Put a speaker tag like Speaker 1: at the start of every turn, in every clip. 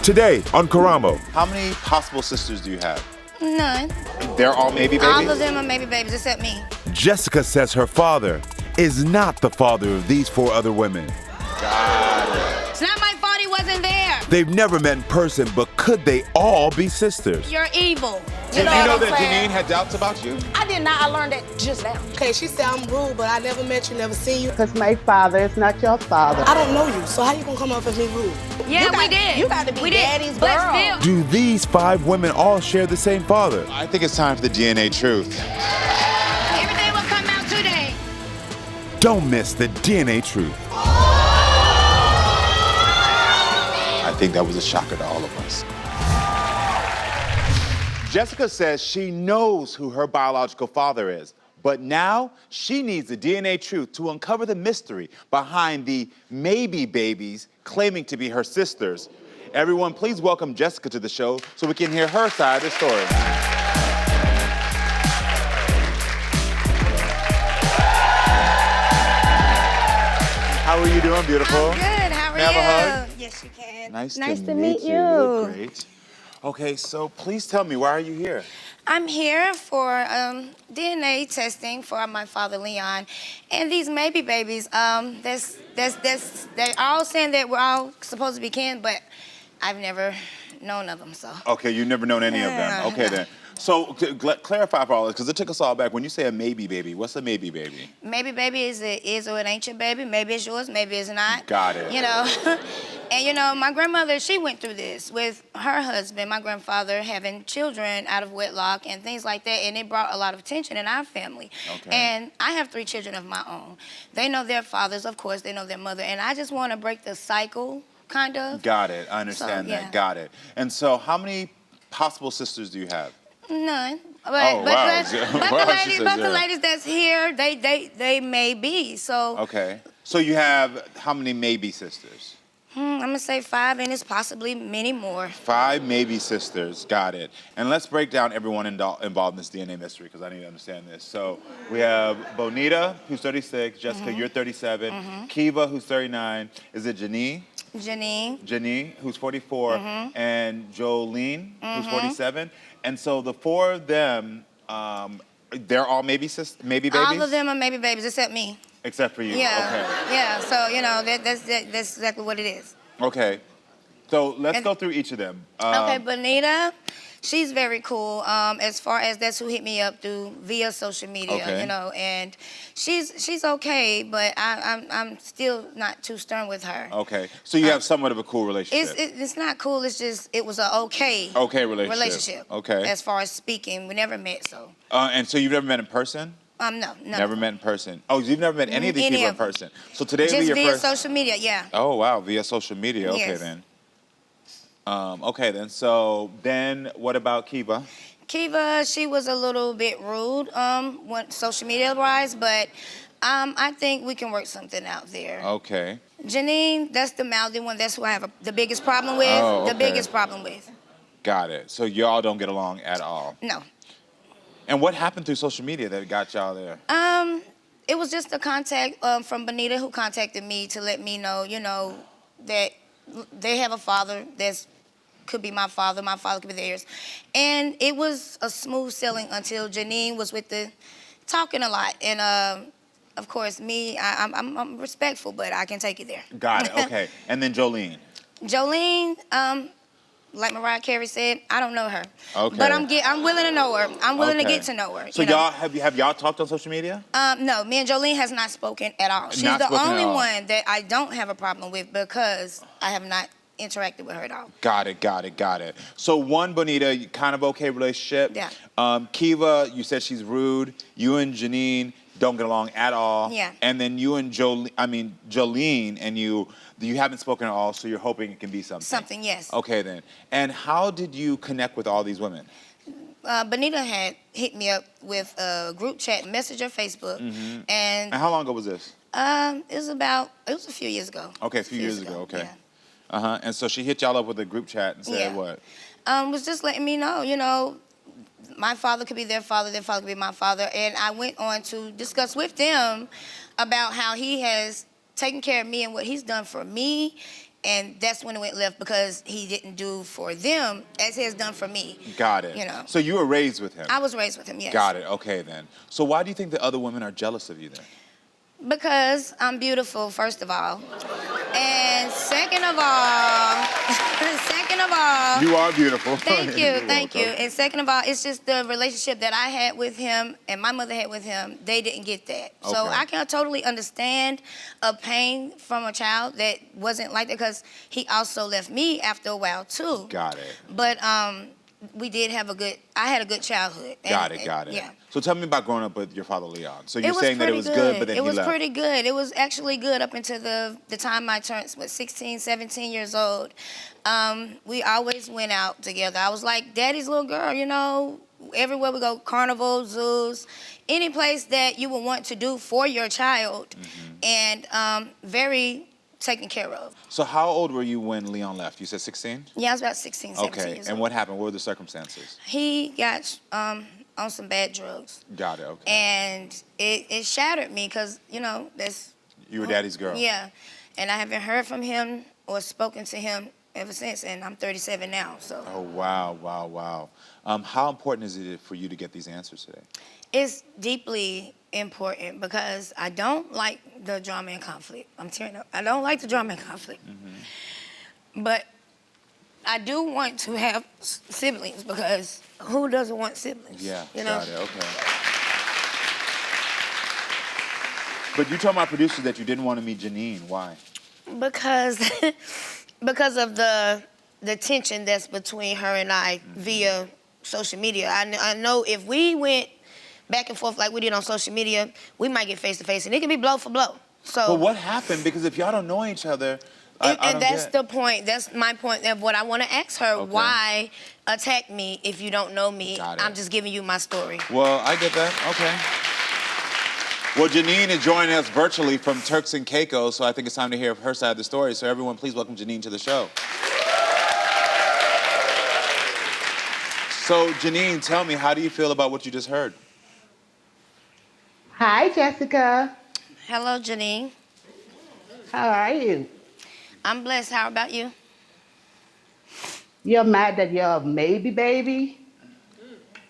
Speaker 1: Today on Karamo.
Speaker 2: How many possible sisters do you have?
Speaker 3: None.
Speaker 2: They're all maybe babies?
Speaker 3: All of them are maybe babies except me.
Speaker 1: Jessica says her father is not the father of these 4 other women.
Speaker 2: Got it.
Speaker 3: It's not my fault he wasn't there.
Speaker 1: They've never met in person, but could they all be sisters?
Speaker 3: You're evil.
Speaker 2: Did you know that
Speaker 4: saying?
Speaker 2: Jahnine had doubts about you?
Speaker 4: I did not. I learned that just now.
Speaker 5: Okay, she said I'm rude, but I never met you, never seen you.
Speaker 6: Because my father is not your father.
Speaker 5: I don't know you, so how you gonna come up as me rude?
Speaker 3: Yeah, we did.
Speaker 4: You got to be
Speaker 3: We did.
Speaker 4: daddy's
Speaker 3: But
Speaker 4: girl.
Speaker 3: still.
Speaker 1: Do these 5 women all share the same father?
Speaker 2: I think it's time for the DNA truth.
Speaker 3: Everything will come out today.
Speaker 1: Don't miss the DNA truth.
Speaker 2: I think that was a shocker to all of us. Jessica says she knows who her biological father is, but now she needs the DNA truth to uncover the mystery behind the maybe babies claiming to be her sisters. Everyone, please welcome Jessica to the show so we can hear her side of the story. How are you doing, beautiful?
Speaker 3: I'm good. How are
Speaker 2: May I
Speaker 3: you?
Speaker 2: have a hug?
Speaker 3: Yes, you can.
Speaker 2: Nice
Speaker 6: to meet
Speaker 2: you.
Speaker 6: you.
Speaker 2: look great. Okay, so please tell me, why are you here?
Speaker 3: I'm here for DNA testing for my father, Leon. And these maybe babies, they're all saying that we're all supposed to be kin, but I've never known of them, so.
Speaker 2: Okay, you've never known any of them. Okay,
Speaker 3: No.
Speaker 2: then. So, clarify for all this, because it took us all back. When you say a maybe baby, what's a maybe baby?
Speaker 3: Maybe baby is or it ain't your baby. Maybe it's yours, maybe it's not.
Speaker 2: Got it.
Speaker 3: You know, and you know, my grandmother, she went through this with her husband, my grandfather, having children out of wedlock and things like that, and it brought a lot of tension in our family.
Speaker 2: Okay.
Speaker 3: And I have 3 children of my own. They know their fathers, of course, they know their mother, and I just want to break the cycle, kind of.
Speaker 2: Got it. I understand
Speaker 3: So,
Speaker 2: that.
Speaker 3: yeah.
Speaker 2: Got it. And so, how many possible sisters do you have?
Speaker 3: None. But,
Speaker 2: Oh, wow.
Speaker 3: but
Speaker 2: Wow,
Speaker 3: the
Speaker 2: she
Speaker 3: ladies,
Speaker 2: said
Speaker 3: but the
Speaker 2: zero.
Speaker 3: ladies that's here, they may be. So
Speaker 2: Okay. So you have how many maybe sisters?
Speaker 3: I'm gonna say 5, and it's possibly many more.
Speaker 2: 5 maybe sisters. Got it. And let's break down everyone involved in this DNA mystery, because I need to understand this. So we have Bonita, who's 36. Jessica, you're 37. Kiva, who's 39. Is it Jahnine?
Speaker 3: Jahnine.
Speaker 2: Who's 44, and Jolene, who's 47. And so the 4 of them, they're all maybe babies?
Speaker 3: All of them are maybe babies except me.
Speaker 2: Except for you.
Speaker 3: Yeah. Yeah. So you know that's exactly what it is.
Speaker 2: Okay. So let's go through each of them.
Speaker 3: Okay, Bonita, she's very cool. As far as that's who hit me up via social media,
Speaker 2: Okay.
Speaker 3: you know, and she's okay, but I'm still not too stern with her.
Speaker 2: Okay. So you have somewhat of a cool relationship.
Speaker 3: It's not cool. It's just it was a okay relationship.
Speaker 2: Okay.
Speaker 3: As far as speaking, we never met, so.
Speaker 2: And so you've never met in person?
Speaker 3: No.
Speaker 2: Never met in person. Oh, you've never met any of these
Speaker 3: Any
Speaker 2: people in
Speaker 3: of them.
Speaker 2: person. So today will be
Speaker 3: Just
Speaker 2: your
Speaker 3: via
Speaker 2: first.
Speaker 3: social media, yeah.
Speaker 2: Oh wow, via social media. Okay
Speaker 3: Yes.
Speaker 2: then. Okay then. So then, what about Kiva?
Speaker 3: Kiva, she was a little bit rude, when social media wise, but I think we can work something out there.
Speaker 2: Okay.
Speaker 3: Jahnine, that's the mouthy one. That's who I have the biggest problem with.
Speaker 2: Oh, okay.
Speaker 3: The biggest problem with.
Speaker 2: Got it. So y'all don't get along at all.
Speaker 3: No.
Speaker 2: And what happened through social media that got y'all there?
Speaker 3: It was just a contact from Bonita who contacted me to let me know, you know, that they have a father that's could be my father could be theirs. And it was a smooth sailing until Jahnine was with the talking a lot. And of course, me, I'm respectful, but I can take it there.
Speaker 2: Got it, okay. And then Jolene.
Speaker 3: Jolene, like Mariah Carey said, I don't know her.
Speaker 2: Okay.
Speaker 3: But I'm willing to know her. I'm willing to
Speaker 2: Okay.
Speaker 3: get to know her.
Speaker 2: So
Speaker 3: you know?
Speaker 2: y'all, have y'all talked on social media?
Speaker 3: No, me and Jolene has not spoken at all. She's
Speaker 2: Not
Speaker 3: the
Speaker 2: spoken at
Speaker 3: only
Speaker 2: all.
Speaker 3: one that I don't have a problem with because I have not interacted with her at all.
Speaker 2: Got it. So one, Bonita, kind of okay relationship.
Speaker 3: Yeah.
Speaker 2: Kiva, you said she's rude. You and Jahnine don't get along at all.
Speaker 3: Yeah.
Speaker 2: And then you and Jolene, and you haven't spoken at all, so you're hoping it can be something.
Speaker 3: Something, yes.
Speaker 2: Okay then. And how did you connect with all these women?
Speaker 3: Bonita had hit me up with a group chat, Messenger, Facebook, and
Speaker 2: And how long ago was this?
Speaker 3: it was a few years ago.
Speaker 2: Okay, a few years ago, okay.
Speaker 3: Yeah.
Speaker 2: And so she hit y'all up with a group chat and said
Speaker 3: Yeah.
Speaker 2: what?
Speaker 3: Was just letting me know, you know, my father could be their father could be my father. And I went on to discuss with them about how he has taken care of me and what he's done for me. And that's when it went left because he didn't do for them as he has done for me.
Speaker 2: Got it.
Speaker 3: You know.
Speaker 2: So you were raised with him?
Speaker 3: I was raised with him, yes.
Speaker 2: Got it. Okay, then. So why do you think the other women are jealous of you then?
Speaker 3: Because I'm beautiful, first of all. And second of all,
Speaker 2: You are beautiful.
Speaker 3: Thank
Speaker 2: You're
Speaker 3: you, thank you.
Speaker 2: welcome.
Speaker 3: And second of all, it's just the relationship that I had with him and my mother had with him. They didn't get that. So
Speaker 2: Okay.
Speaker 3: I can totally understand a pain from a child that wasn't like that because he also left me after a while too.
Speaker 2: Got it.
Speaker 3: But we did have I had a good childhood.
Speaker 2: Got it.
Speaker 3: Yeah.
Speaker 2: So tell me about growing up with your father, Leon. So you're
Speaker 3: It was
Speaker 2: saying that it
Speaker 3: pretty
Speaker 2: was good, but then
Speaker 3: it
Speaker 2: he
Speaker 3: was
Speaker 2: left.
Speaker 3: pretty good. It was actually good up until the time I turned 16, 17 years old. We always went out together. I was like daddy's little girl, you know. Everywhere we go, carnival, zoos, any place that you would want to do for your child, and very taken care of.
Speaker 2: So how old were you when Leon left? You said 16?
Speaker 3: Yeah, I was about 16, 17
Speaker 2: Okay,
Speaker 3: years
Speaker 2: and
Speaker 3: old.
Speaker 2: what happened? What were the circumstances?
Speaker 3: He got on some bad drugs.
Speaker 2: Got it, okay.
Speaker 3: And it shattered me because, you know, that's...
Speaker 2: You were daddy's girl.
Speaker 3: Yeah. And I haven't heard from him or spoken to him ever since, and I'm 37 now, so...
Speaker 2: Oh, wow. How important is it for you to get these answers today?
Speaker 3: It's deeply important because I don't like the drama and conflict. I'm tearing up. I don't like the drama and conflict. But I do want to have siblings because who doesn't want siblings?
Speaker 2: Yeah,
Speaker 3: you know?
Speaker 2: got it, okay. But you told my producers that you didn't want to meet Jahnine. Why?
Speaker 3: Because of the tension that's between her and I via social media. I know if we went back and forth like we did on social media, we might get face to face, and it can be blow for blow. So.
Speaker 2: But what happened? Because if y'all don't know each other, I
Speaker 3: And
Speaker 2: don't
Speaker 3: that's
Speaker 2: get.
Speaker 3: the point. That's my point of what I want to ask her.
Speaker 2: Okay.
Speaker 3: Why attack me if you don't know me?
Speaker 2: Got it.
Speaker 3: I'm just giving you my story.
Speaker 2: Well, I get that. Okay. Well, Jahnine is joining us virtually from Turks and Caicos, so I think it's time to hear her side of the story. So everyone, please welcome Jahnine to the show. So, Jahnine, tell me, how do you feel about what you just heard?
Speaker 6: Hi, Jessica.
Speaker 3: Hello, Jahnine.
Speaker 6: How are you?
Speaker 3: I'm blessed. How about you?
Speaker 6: You're mad that you're a maybe baby?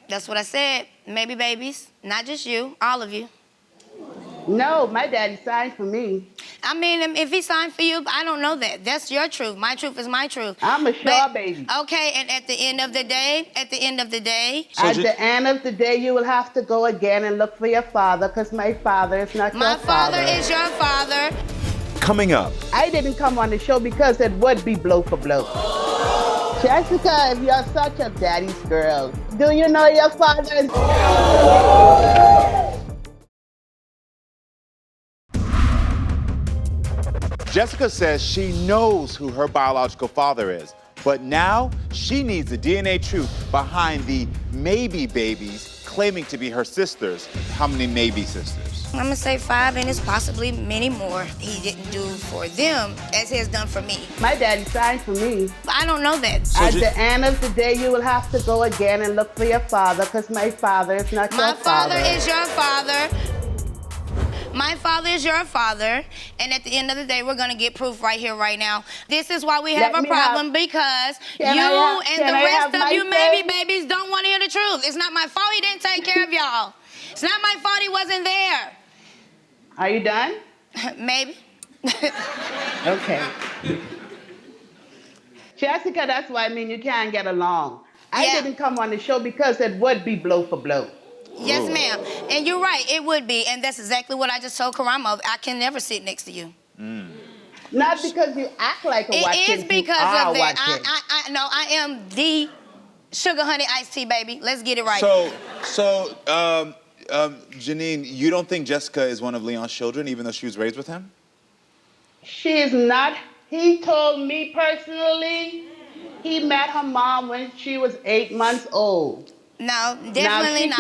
Speaker 3: That's what I said. Maybe babies. Not just you. All of you.
Speaker 6: No, my daddy signed for me.
Speaker 3: I mean, if he signed for you, I don't know that. That's your truth. My truth is my truth.
Speaker 6: I'm a Shaw baby.
Speaker 3: Okay, and at the end of the day,
Speaker 6: At the end of the day, you will have to go again and look for your father, because my father is not your father.
Speaker 3: my father is your father.
Speaker 1: Coming up,
Speaker 6: I didn't come on the show because it would be blow for blow. Jessica, if you're such a daddy's girl, do you know your father?
Speaker 2: Jessica says she knows who her biological father is, but now she needs the DNA truth behind the maybe babies claiming to be her sisters. How many maybe sisters?
Speaker 3: I'm gonna say 5, and it's possibly many more he didn't do for them as he has done for me.
Speaker 6: My daddy signed for me.
Speaker 3: I don't know that.
Speaker 6: At the end of the day, you will have to go again and look for your father, because my father is not your
Speaker 3: My
Speaker 6: father.
Speaker 3: father is your father. My father is your father, and at the end of the day, we're gonna get proof right here, right now. This is why we have a problem, because you and the rest of you maybe babies don't want to hear the truth. It's not my fault he didn't take care of y'all. It's not my fault he wasn't there.
Speaker 6: Are you done?
Speaker 3: Maybe.
Speaker 6: Okay. Jessica, that's why you can't get along. I didn't come on the show because it would be blow for blow.
Speaker 3: Yes, ma'am. And you're right, it would be. And that's exactly what I just told Karamo. I can never sit next to you.
Speaker 6: Not because you act like a watching.
Speaker 3: It is because of that. I am the sugar honey iced tea, baby. Let's get it right.
Speaker 2: Jahnine, you don't think Jessica is one of Leon's children, even though she was raised with him?
Speaker 6: She is not. He told me personally he met her mom when she was 8 months old.
Speaker 3: No, definitely not.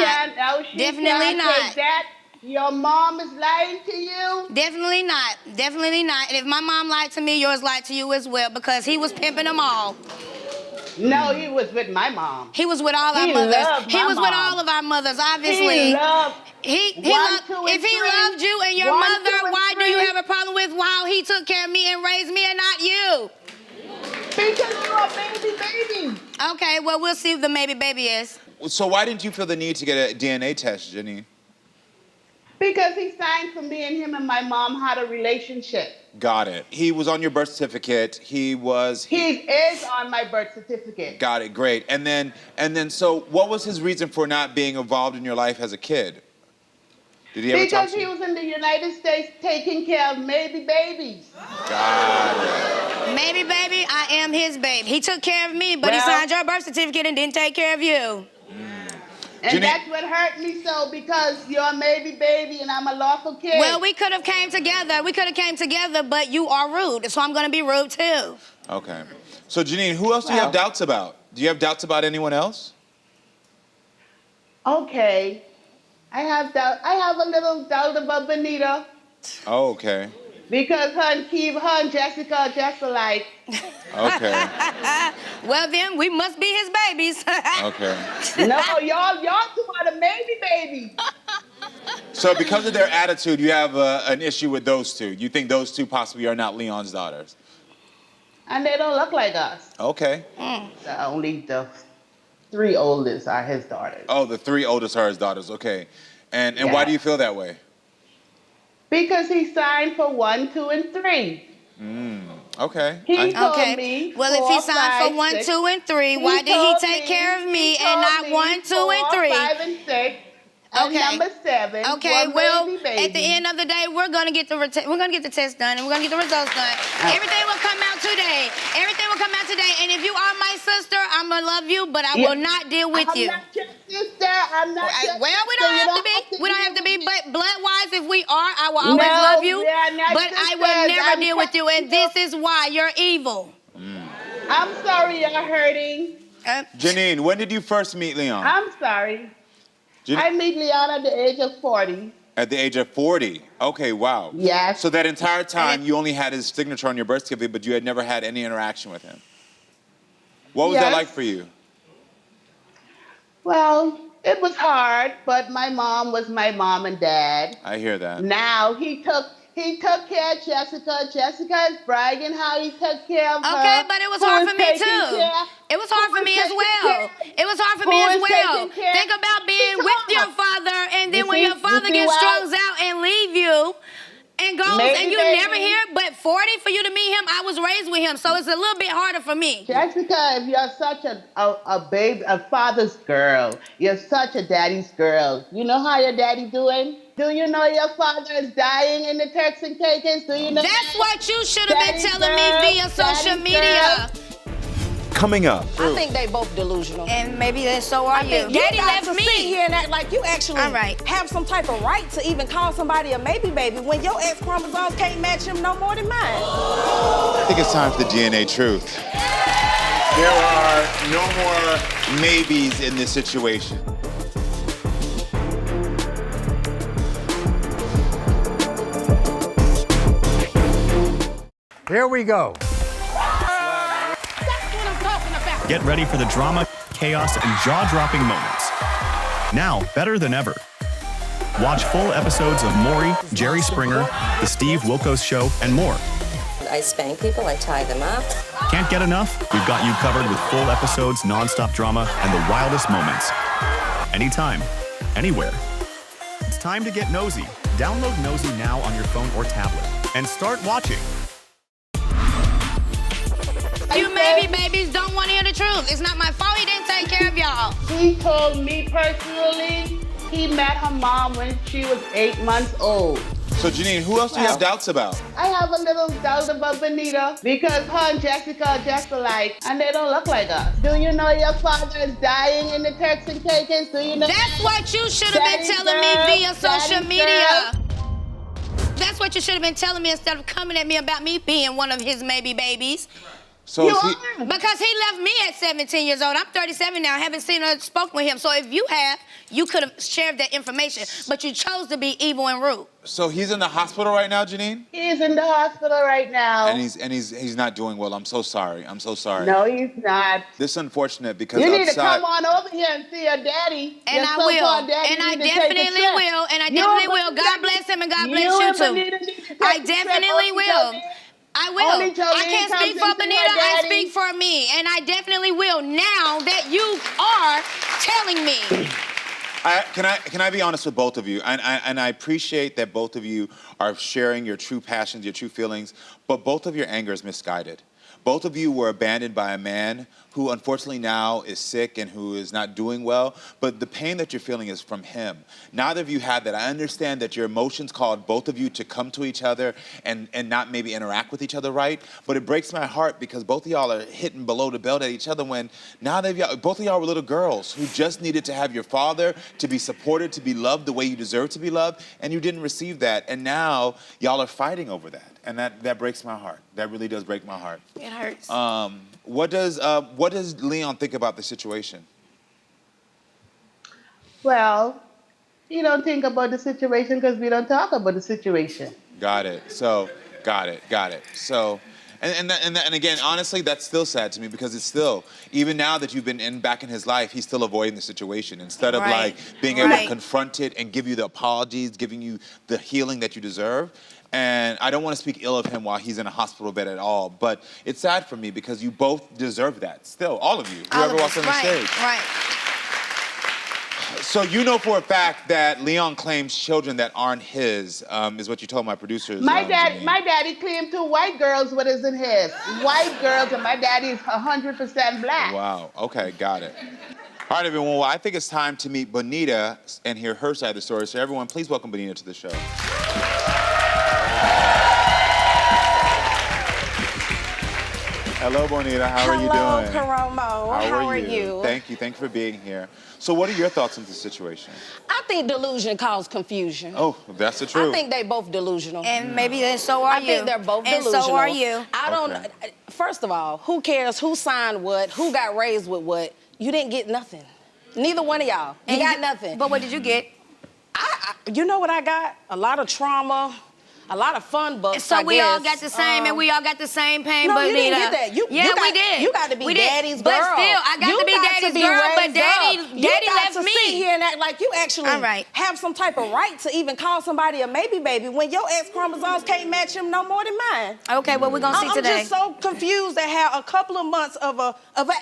Speaker 6: Definitely not. Take that. Your mom is lying to you?
Speaker 3: Definitely not. Definitely not. And if my mom lied to me, yours lied to you as well, because he was pimping them all.
Speaker 6: No, he was with my mom.
Speaker 3: He was with all our
Speaker 6: He
Speaker 3: mothers.
Speaker 6: loved
Speaker 3: He
Speaker 6: my
Speaker 3: was with
Speaker 6: mom.
Speaker 3: all of our mothers, obviously.
Speaker 6: He loved
Speaker 3: He
Speaker 6: one,
Speaker 3: loved,
Speaker 6: two, and
Speaker 3: if he
Speaker 6: three.
Speaker 3: loved you and your
Speaker 6: One,
Speaker 3: mother,
Speaker 6: two, and
Speaker 3: why do you
Speaker 6: three.
Speaker 3: have a problem with how he took care of me and raised me and not you?
Speaker 6: Because you're a baby.
Speaker 3: Okay, well, we'll see if the maybe baby is.
Speaker 2: So why didn't you feel the need to get a DNA test, Jahnine?
Speaker 6: Because he signed for me and him and my mom had a relationship.
Speaker 2: Got it. He was on your birth certificate. He
Speaker 6: is on my birth certificate.
Speaker 2: Got it. Great. And then, so what was his reason for not being involved in your life as a kid? Did he ever talk
Speaker 6: Because
Speaker 2: to
Speaker 6: he
Speaker 2: you?
Speaker 6: was in the United States taking care of maybe babies.
Speaker 2: Got it.
Speaker 3: Maybe baby, I am his babe. He took care of me, but he
Speaker 6: Well-
Speaker 3: signed your birth certificate and didn't take care of you.
Speaker 6: And
Speaker 2: Jahnine-
Speaker 6: that's what hurt me so, because you're a maybe baby and I'm a lawful kid.
Speaker 3: Well, we could have came together. We could have came together, but you are rude, so I'm going to be rude too.
Speaker 2: Okay. So Jahnine, who else do you have doubts about? Do you have doubts about anyone else?
Speaker 6: Okay. I have a little doubt about Bonita.
Speaker 2: Oh, okay.
Speaker 6: Because her and Jessica are just alike.
Speaker 2: Okay.
Speaker 3: Well, then, we must be his babies.
Speaker 2: Okay.
Speaker 6: No, y'all two are the maybe babies.
Speaker 2: So because of their attitude, you have an issue with those two. You think those two possibly are not Leon's daughters?
Speaker 6: And they don't look like us.
Speaker 2: Okay.
Speaker 6: Only the 3 oldest are his daughters.
Speaker 2: Oh, the 3 oldest are his daughters. Okay. And
Speaker 6: Yeah.
Speaker 2: why do you feel that way?
Speaker 6: Because he signed for 1, 2, and 3.
Speaker 2: Okay.
Speaker 6: He told
Speaker 3: Okay.
Speaker 6: me.
Speaker 3: Well, if
Speaker 6: 4,
Speaker 3: he signed
Speaker 6: 5,
Speaker 3: for 1,
Speaker 6: 6.
Speaker 3: 2, and 3, why did he
Speaker 6: told
Speaker 3: take
Speaker 6: me-
Speaker 3: care of me
Speaker 6: he
Speaker 3: and
Speaker 6: told
Speaker 3: not
Speaker 6: me
Speaker 3: 1, 2, and 3?
Speaker 6: 4, 5, and 6. And
Speaker 3: Okay.
Speaker 6: number 7.
Speaker 3: Okay,
Speaker 6: were
Speaker 3: well,
Speaker 6: maybe babies.
Speaker 3: at the end of the day, we're gonna get the test done and we're gonna get the results done. Everything will come out today. Everything will come out today. And if you are my sister, I'm gonna love you, but I will not deal with you.
Speaker 6: I'm not your sister. I'm not your
Speaker 3: Well, we
Speaker 6: sister.
Speaker 3: don't
Speaker 6: You
Speaker 3: have to be. We don't have to be. But blood-wise, if we are, I will always
Speaker 6: No,
Speaker 3: love you.
Speaker 6: we are not
Speaker 3: But I will
Speaker 6: sisters.
Speaker 3: never
Speaker 6: I'm
Speaker 3: deal with you. And
Speaker 6: telling
Speaker 3: this is why you're evil.
Speaker 6: I'm sorry you're hurting.
Speaker 2: Jahnine, when did you first meet Leon?
Speaker 6: I'm sorry.
Speaker 2: Jan-
Speaker 6: I meet Leon at the age of 40.
Speaker 2: At the age of 40. Okay, wow.
Speaker 6: Yes.
Speaker 2: So that entire time, you only had his signature on your birth certificate, but you had never had any interaction with him. What was that
Speaker 6: Yes.
Speaker 2: like for you?
Speaker 6: Well, it was hard, but my mom was my mom and dad.
Speaker 2: I hear that.
Speaker 6: Now he took care of Jessica. Jessica is bragging how he took care of her.
Speaker 3: Okay, but it was
Speaker 6: Who
Speaker 3: hard
Speaker 6: is
Speaker 3: for me
Speaker 6: taking
Speaker 3: too.
Speaker 6: care-
Speaker 3: It was hard
Speaker 6: who
Speaker 3: for
Speaker 6: is
Speaker 3: me as
Speaker 6: taking
Speaker 3: well.
Speaker 6: care-
Speaker 3: It was hard for
Speaker 6: who
Speaker 3: me as
Speaker 6: is
Speaker 3: well.
Speaker 6: taking care-
Speaker 3: Think about being
Speaker 6: It's
Speaker 3: with
Speaker 6: hard.
Speaker 3: your father, and then
Speaker 6: You
Speaker 3: when
Speaker 6: see-
Speaker 3: your father
Speaker 6: you see
Speaker 3: gets
Speaker 6: why-
Speaker 3: strung out and leave you and goes,
Speaker 6: Maybe,
Speaker 3: and you
Speaker 6: baby.
Speaker 3: never hear. But 40 for you to meet him, I was raised with him, so it's a little bit harder for me.
Speaker 6: Jessica, if you're such a baby, a father's girl, you're such a daddy's girl. You know how your daddy doing? Do you know your father is dying in the Turks and Caicos? Do you know?
Speaker 3: That's what you should have been
Speaker 6: Daddy's
Speaker 3: telling
Speaker 6: girl,
Speaker 3: me via social
Speaker 6: daddy's
Speaker 3: media.
Speaker 1: Coming up,
Speaker 4: I think they both delusional.
Speaker 3: And maybe then so are you.
Speaker 4: You
Speaker 3: Daddy
Speaker 4: got
Speaker 3: left
Speaker 4: to
Speaker 3: me.
Speaker 4: sit here and act like you actually
Speaker 3: All right.
Speaker 4: have some type of right to even call somebody a maybe baby when your X chromosomes can't match him no more than mine.
Speaker 2: I think it's time for the DNA truth. There are no more maybes in this situation.
Speaker 7: Here we go.
Speaker 8: Get ready for the drama, chaos, and jaw-dropping moments. Now, better than ever. Watch full episodes of Maury, Jerry Springer, The Steve Wilkos Show, and more.
Speaker 9: I spank people, I tie them up.
Speaker 8: Can't get enough? We've got you covered with full episodes, non-stop drama, and the wildest moments. Anytime, anywhere. It's time to get nosy. Download Nosey now on your phone or tablet and start watching.
Speaker 3: You maybe babies don't want to hear the truth. It's not my fault he didn't take care of y'all.
Speaker 6: He told me personally he met her mom when she was 8 months old.
Speaker 2: So Jahnine, who else do you have doubts about?
Speaker 6: I have a little doubt about Bonita because her and Jessica are just alike and they don't look like us. Do you know your father is dying in the Turks and Caicos? Do you know?
Speaker 3: That's what you should have been
Speaker 6: Daddy's
Speaker 3: telling
Speaker 6: girl,
Speaker 3: me via social
Speaker 6: daddy's
Speaker 3: media.
Speaker 6: girl.
Speaker 3: That's what you should have been telling me instead of coming at me about me being one of his maybe babies.
Speaker 2: So
Speaker 6: You
Speaker 2: is he,
Speaker 6: are.
Speaker 3: Because he left me at 17 years old. I'm 37 now. I haven't seen or spoken with him. So if you have, you could have shared that information. But you chose to be evil and rude.
Speaker 2: so he's in the hospital right now, Jahnine?
Speaker 6: He's in the hospital right now.
Speaker 2: And he's not doing well. I'm so sorry. I'm so sorry.
Speaker 6: No, he's not.
Speaker 2: This is unfortunate because
Speaker 6: You need to
Speaker 2: outside.
Speaker 6: come on over here and see your daddy.
Speaker 3: And
Speaker 6: your
Speaker 3: I will.
Speaker 6: so-called daddy
Speaker 3: And I
Speaker 6: need to take a
Speaker 3: definitely
Speaker 6: trip.
Speaker 3: will. And I
Speaker 6: You
Speaker 3: definitely
Speaker 6: and
Speaker 3: will.
Speaker 6: Bonita
Speaker 3: God
Speaker 6: need-
Speaker 3: bless him and God
Speaker 6: you
Speaker 3: bless you
Speaker 6: and
Speaker 3: too.
Speaker 6: Bonita need to take
Speaker 3: I
Speaker 6: a trip.
Speaker 3: definitely
Speaker 6: Only
Speaker 3: will.
Speaker 6: Jolene-
Speaker 3: I will.
Speaker 6: Only Jolene
Speaker 3: I can't
Speaker 6: comes
Speaker 3: speak for
Speaker 6: into her
Speaker 3: Bonita. I
Speaker 6: daddy.
Speaker 3: speak for me. And I definitely will now that you are telling me.
Speaker 2: Can I be honest with both of you? And I appreciate that both of you are sharing your true passions, your true feelings, but both of your anger is misguided. Both of you were abandoned by a man who unfortunately now is sick and who is not doing well, but the pain that you're feeling is from him. Neither of you had that. I understand that your emotions called both of you to come to each other and not maybe interact with each other right, but it breaks my heart because both of y'all are hitting below the belt at each other when now both of y'all were little girls who just needed to have your father to be supported, to be loved the way you deserve to be loved, and you didn't receive that, and now y'all are fighting over that, and that breaks my heart. That really does break my heart.
Speaker 3: It hurts.
Speaker 2: What does Leon think about the situation?
Speaker 6: Well, he don't think about the situation because we don't talk about the situation.
Speaker 2: Got it. So, got it. So, and again, honestly, that's still sad to me because it's still, even now that you've been back in his life, he's still avoiding the situation instead of
Speaker 3: Right.
Speaker 2: like being able to
Speaker 3: Right.
Speaker 2: confront it and give you the apologies, giving you the healing that you deserve. And I don't want to speak ill of him while he's in a hospital bed at all, but it's sad for me because you both deserve that. Still, all of you, whoever walks on the stage.
Speaker 3: Right.
Speaker 2: So you know for a fact that Leon claims children that aren't his, is what you told my producers.
Speaker 6: My
Speaker 2: Jahnine.
Speaker 6: daddy claimed 2 white girls, what isn't his? White girls, and my daddy is 100% black.
Speaker 2: Wow. Okay, got it. All right, everyone. Well, I think it's time to meet Bonita and hear her side of the story. So everyone, please welcome Bonita to the show. Hello, Bonita. How are you doing?
Speaker 4: Hello, Karamo. How are you?
Speaker 2: Thank you. Thank you for being here. So what are your thoughts on the situation?
Speaker 4: I think delusion caused confusion.
Speaker 2: Oh, that's the truth.
Speaker 4: I think they both delusional.
Speaker 3: And maybe then so are
Speaker 4: I
Speaker 3: you.
Speaker 4: think they're both
Speaker 3: and
Speaker 4: delusional.
Speaker 3: so are you.
Speaker 4: I don't.
Speaker 2: Okay.
Speaker 4: First of all, who cares who signed what, who got raised with what? You didn't get nothing. Neither one of y'all. You got nothing.
Speaker 3: But what did you get?
Speaker 4: You know what I got? A lot of trauma, a lot of fun books.
Speaker 3: So
Speaker 4: I
Speaker 3: we
Speaker 4: guess.
Speaker 3: all got the same, and we all got the same pain.
Speaker 4: No,
Speaker 3: but
Speaker 4: you didn't
Speaker 3: Bonita.
Speaker 4: get that. You
Speaker 3: yeah,
Speaker 4: got,
Speaker 3: we did.
Speaker 4: You got to be
Speaker 3: we did.
Speaker 4: daddy's
Speaker 3: But
Speaker 4: girl.
Speaker 3: still, I got
Speaker 4: you
Speaker 3: to be
Speaker 4: got
Speaker 3: daddy's
Speaker 4: to be
Speaker 3: girl. But
Speaker 4: raised
Speaker 3: daddy
Speaker 4: up. You
Speaker 3: left
Speaker 4: got to
Speaker 3: me.
Speaker 4: sit here and act like you actually
Speaker 3: All right.
Speaker 4: have some type of right to even call somebody a maybe baby when your X chromosomes can't match him no more than mine.
Speaker 3: Okay, what we gonna see
Speaker 4: I'm
Speaker 3: today?
Speaker 4: just so confused at how a couple of months of an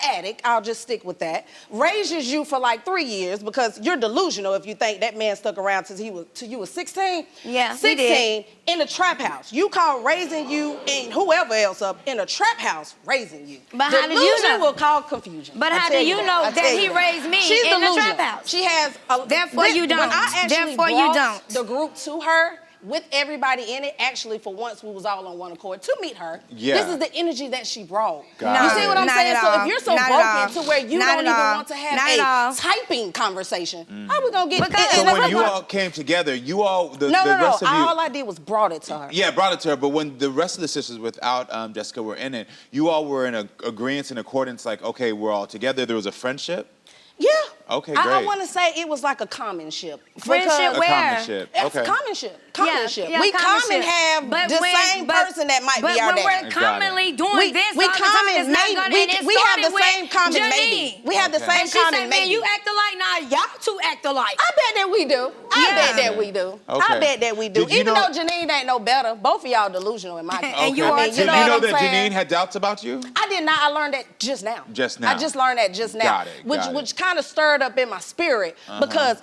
Speaker 4: addict, I'll just stick with that, raises you for like 3 years because you're delusional if you think that man stuck around till you was 16.
Speaker 3: Yeah, he
Speaker 4: 16
Speaker 3: did.
Speaker 4: in a trap house. You call raising you and whoever else up in a trap house raising you.
Speaker 3: But how did you
Speaker 4: Delusion
Speaker 3: know?
Speaker 4: will cause confusion.
Speaker 3: But
Speaker 4: I
Speaker 3: how
Speaker 4: tell
Speaker 3: do you know
Speaker 4: I
Speaker 3: that
Speaker 4: tell
Speaker 3: he
Speaker 4: you
Speaker 3: raised me
Speaker 4: She's
Speaker 3: in the
Speaker 4: delusional.
Speaker 3: trap house?
Speaker 4: She has
Speaker 3: Therefore you don't.
Speaker 4: When I actually
Speaker 3: Therefore you
Speaker 4: brought
Speaker 3: don't.
Speaker 4: the group to her with everybody in it, actually for once we was all on one accord to meet her.
Speaker 2: Yeah.
Speaker 4: This is the energy that she brought.
Speaker 2: Got
Speaker 4: You
Speaker 2: it.
Speaker 4: see what I'm
Speaker 3: Not
Speaker 4: saying?
Speaker 3: at
Speaker 4: So
Speaker 3: all.
Speaker 4: if you're so
Speaker 3: Not at
Speaker 4: broken
Speaker 3: all.
Speaker 4: to where you
Speaker 3: Not
Speaker 4: don't
Speaker 3: at
Speaker 4: even
Speaker 3: all.
Speaker 4: want to
Speaker 3: Not at
Speaker 4: have
Speaker 3: all.
Speaker 4: a typing conversation, how we gonna get
Speaker 3: Because-
Speaker 2: So
Speaker 3: And
Speaker 2: when
Speaker 3: that's
Speaker 2: you
Speaker 3: what-
Speaker 2: all came together, you all, the
Speaker 4: No.
Speaker 2: rest of you...
Speaker 4: All I did was brought it to her.
Speaker 2: Yeah, brought it to her, but when the rest of the sisters without Jessica were in it, you all were in agreement and accordance, like, okay, we're all together. There was a friendship?
Speaker 4: Yeah.
Speaker 2: Okay,
Speaker 4: I
Speaker 2: great.
Speaker 4: want to say it was like a commonship.
Speaker 3: Friendship
Speaker 2: A
Speaker 3: where?
Speaker 2: commonship.
Speaker 4: It's
Speaker 2: Okay.
Speaker 4: commonship. Commonship.
Speaker 3: Yeah,
Speaker 4: we come
Speaker 3: commonship.
Speaker 4: and have
Speaker 3: But
Speaker 4: the
Speaker 3: when-
Speaker 4: same person that might
Speaker 3: but
Speaker 4: be our
Speaker 3: when
Speaker 4: dad.
Speaker 3: we're commonly doing
Speaker 4: We
Speaker 3: this
Speaker 4: we
Speaker 3: all the
Speaker 4: come
Speaker 3: time,
Speaker 4: and
Speaker 3: it's not
Speaker 4: maybe
Speaker 3: gonna,
Speaker 4: we
Speaker 3: and it
Speaker 4: have the
Speaker 3: started with
Speaker 4: same common
Speaker 3: Jahnine.
Speaker 4: maybe. We have the
Speaker 2: Okay.
Speaker 4: same
Speaker 3: And she
Speaker 4: common
Speaker 3: said,
Speaker 4: maybe.
Speaker 3: man, you act alike. Nah, y'all two act alike.
Speaker 4: I bet that we do. I
Speaker 3: Yeah.
Speaker 4: bet that we do.
Speaker 2: Okay.
Speaker 4: I bet that we do.
Speaker 2: Did you
Speaker 4: Even
Speaker 2: know-
Speaker 4: though Jahnine ain't no better, both of y'all delusional in my case.
Speaker 3: And you
Speaker 2: Okay.
Speaker 3: are
Speaker 2: Did
Speaker 3: too.
Speaker 2: you know
Speaker 4: what I'm
Speaker 2: that
Speaker 4: saying?
Speaker 2: Janine had doubts about you?
Speaker 4: I did not. I learned that just now.
Speaker 2: Just now.
Speaker 4: I just learned that just now.
Speaker 2: Got it, got it.
Speaker 4: Which kind of stirred up in my spirit because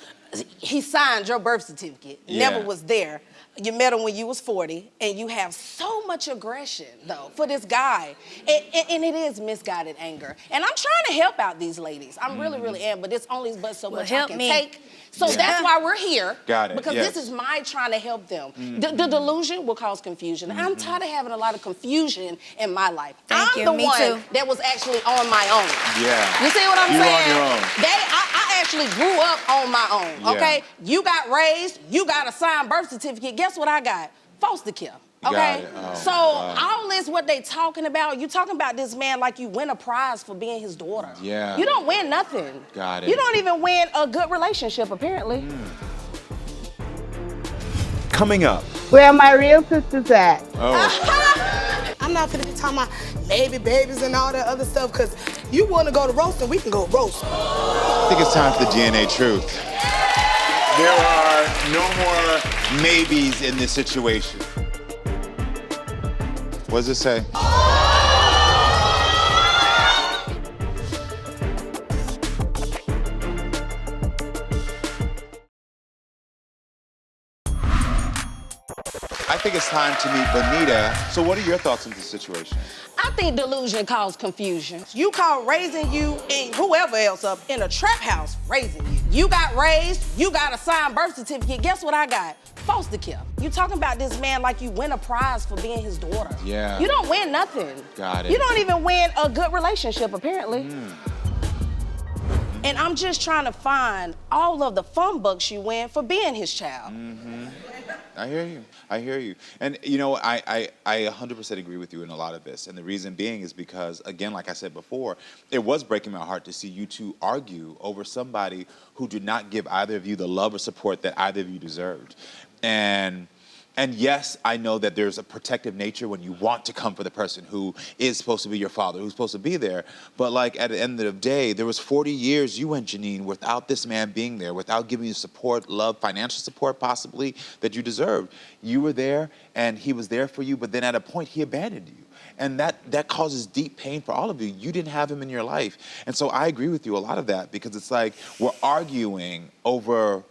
Speaker 4: he signed your birth certificate.
Speaker 2: Yeah.
Speaker 4: Never was there. You met him when you was 40, and you have so much aggression, though, for this guy. And it is misguided anger. And I'm trying to help out these ladies. I'm really, really am, but it's only but so much I
Speaker 3: help
Speaker 4: can
Speaker 3: me.
Speaker 4: take. So that's why we're here.
Speaker 2: Got it,
Speaker 4: Because
Speaker 2: yes.
Speaker 4: this is my trying to help them. The delusion will cause confusion. I'm tired of having a lot of confusion in my life.
Speaker 3: Thank
Speaker 4: I'm
Speaker 3: you.
Speaker 4: the
Speaker 3: Me
Speaker 4: one
Speaker 3: too.
Speaker 4: that was actually on my own.
Speaker 2: Yeah.
Speaker 4: You see what I'm
Speaker 2: You were on
Speaker 4: saying?
Speaker 2: your own.
Speaker 4: I actually grew up on my own,
Speaker 2: Yeah.
Speaker 4: okay? You got raised, you got a signed birth certificate. Guess what I got? Foster care. Okay?
Speaker 2: Oh,
Speaker 4: so
Speaker 2: God.
Speaker 4: all this what they talking about, you talking about this man like you win a prize for being his daughter.
Speaker 2: Yeah.
Speaker 4: You don't win nothing.
Speaker 2: Got it.
Speaker 4: You don't even win a good relationship, apparently.
Speaker 1: Coming up.
Speaker 6: Where my real sisters at?
Speaker 2: Oh.
Speaker 5: I'm not gonna be talking about maybe babies and all that other stuff, because you want to go to roasting, we can go roast.
Speaker 2: I think it's time for the DNA truth. There are no more maybes in this situation. What does it say? I think it's time to meet Bonita. So what are your thoughts on this situation?
Speaker 4: I think delusion caused confusion. You call raising you and whoever else up in a trap house raising you. You got raised, you got a signed birth certificate. Guess what I got? Foster care. You talking about this man like you win a prize for being his daughter.
Speaker 2: Yeah.
Speaker 4: You don't win nothing.
Speaker 2: Got it.
Speaker 4: You don't even win a good relationship, apparently. And I'm just trying to find all of the fun bucks you win for being his child.
Speaker 2: I hear you. I hear you. And you know, I 100% agree with you in a lot of this. And the reason being is because, again, like I said before, it was breaking my heart to see you two argue over somebody who did not give either of you the love or support that either of you deserved. And yes, I know that there's a protective nature when you want to come for the person who is supposed to be your father, who's supposed to be there. But like at the end of the day, there was 40 years you went, Jahnine, without this man being there, without giving you support, love, financial support possibly that you deserved. You were there and he was there for you, but then at a point he abandoned you. And that causes deep pain for all of you. You didn't have him in your life. And so I agree with you a lot of that, because it's like we're arguing over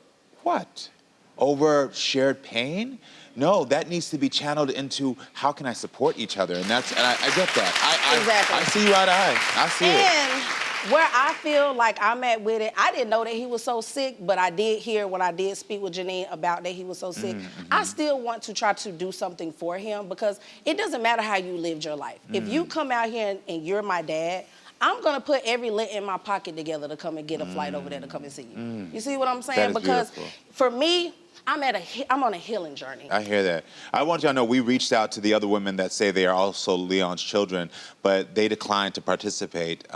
Speaker 2: what? Over shared pain? No, that needs to be channeled into how can I support each other, and I get that.
Speaker 4: Exactly.
Speaker 2: I see you eye to eye. I see it.
Speaker 4: And where I feel like I'm at with it, I didn't know that he was so sick, but I did hear when I did speak with Jahnine about that he was so sick. I still want to try to do something for him, because it doesn't matter how you lived your life. If you come out here and you're my dad, I'm gonna put every lint in my pocket together to come and get a flight over there to come and see you. You see what I'm saying?
Speaker 2: That is
Speaker 4: because
Speaker 2: beautiful.
Speaker 4: for me, I'm on a healing journey.
Speaker 2: I hear that. I want y'all to know we reached out to the other women that say they are also Leon's children, but they declined to participate.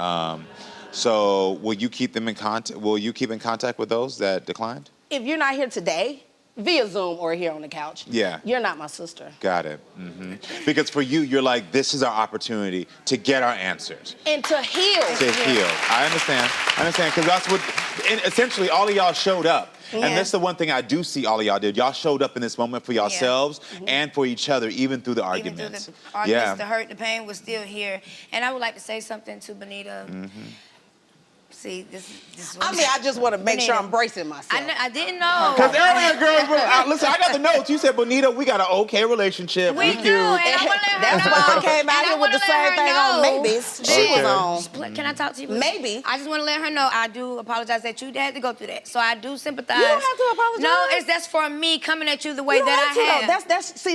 Speaker 2: So will you keep them in contact? Will you keep in contact with those that declined?
Speaker 4: If you're not here today, via Zoom or here on the couch,
Speaker 2: Yeah.
Speaker 4: you're not my sister.
Speaker 2: Got it. Because for you, you're like, this is our opportunity to get our answers.
Speaker 4: And to heal.
Speaker 2: To heal. I understand, because that's what, and essentially all of y'all showed up. And that's the one thing I do see all of y'all did. Y'all showed up in this moment for yourselves and for each other, even through the arguments.
Speaker 3: Even through the arguments, the hurt, the pain was still here. And I would like to say something to Bonita. See, this is what
Speaker 4: I just want to make sure I'm bracing myself.
Speaker 3: I didn't know.
Speaker 2: Because earlier, girl, listen, I got the notes. You said, Bonita, we got an okay relationship.
Speaker 3: We do, and I want to let her
Speaker 4: That's
Speaker 3: know.
Speaker 4: why I came out here with the same thing on maybes. She was on.
Speaker 3: Can I talk to you?
Speaker 4: Maybe.
Speaker 3: I just want to let her know I do apologize that you had to go through that. So I do sympathize.
Speaker 4: You don't have to apologize.
Speaker 3: No, that's for me coming at you the way that I have.